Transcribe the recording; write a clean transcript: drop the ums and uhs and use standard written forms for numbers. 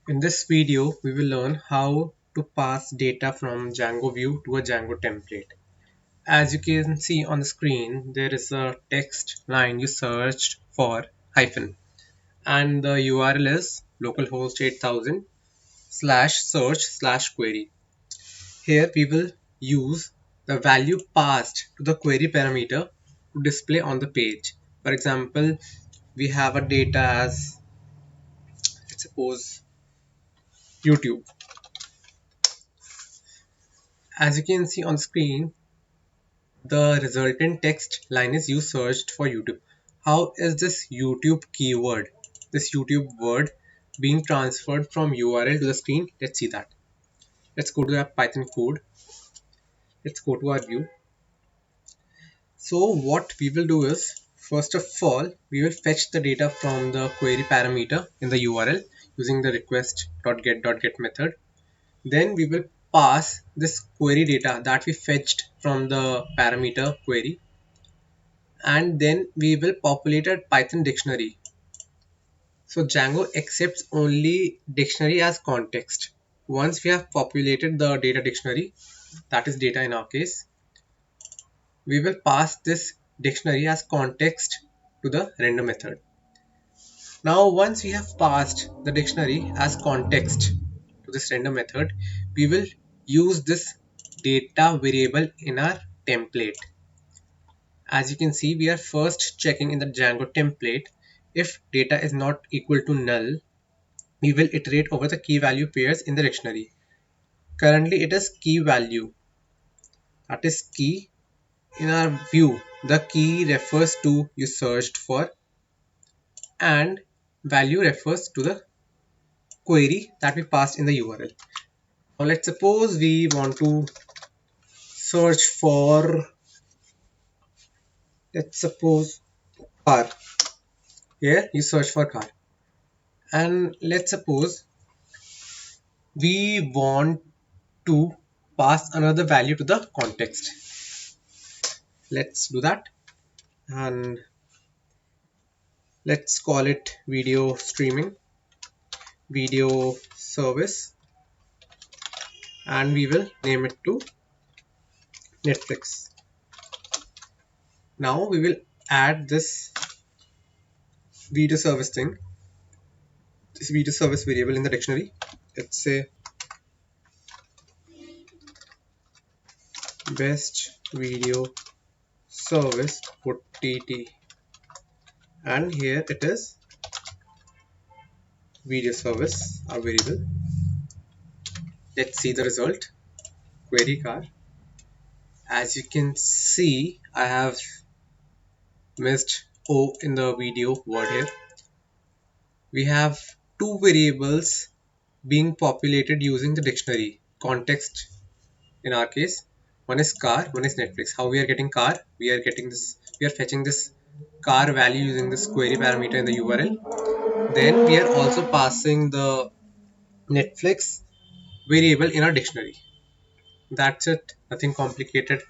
In this video, we will learn how to pass data from Django view to a Django template. As you can see on the screen, there is a text line you searched for hyphen, and the URL is localhost 8000 slash search slash query. Here we will use the value passed to the query parameter to display on the page. For example, we have a data as, let's suppose, YouTube. As you can see on screen, the resultant text line is you searched for YouTube. How is this YouTube keyword, this YouTube word being transferred from URL to the screen? Let's see that. Let's go to our Python code. Let's go to our view. So what we will do is, first of all, we will fetch the data from the query parameter in the URL using the request.get.get method. Then we will pass this query data that we fetched from the parameter query, and then we will populate a Python dictionary. So Django accepts only dictionary as context. Once we have populated the data dictionary, that is data in our case, we will pass this dictionary as context to the render method. Now once we have passed the dictionary as context to this render method, we will use this data variable in our template. As you can see, we are first checking in the Django template. If data is not equal to null, we will iterate over the key value pairs in the dictionary. Currently it is key value, that is key. In our view, the key refers to you searched for, and value refers to the query that we passed in the URL. Now let's suppose we want to search for, let's suppose, car. Here you search for car, and let's suppose we want to pass another value to the context. Let's do that, and let's call it video streaming, video service, and we will name it to Netflix. Now we will add this video service thing, this video service variable in the dictionary. Let's say best video service OTT, and here it is video service, our variable. Let's see the result. Query car. As you can see, I have missed O in the video word here. We have two variables being populated using the dictionary context. In our case, one is car, one is Netflix. How we are getting car? We are getting this, we are fetching this car value using this query parameter in the URL. Then we are also passing the Netflix variable in our dictionary. That's it, nothing complicated.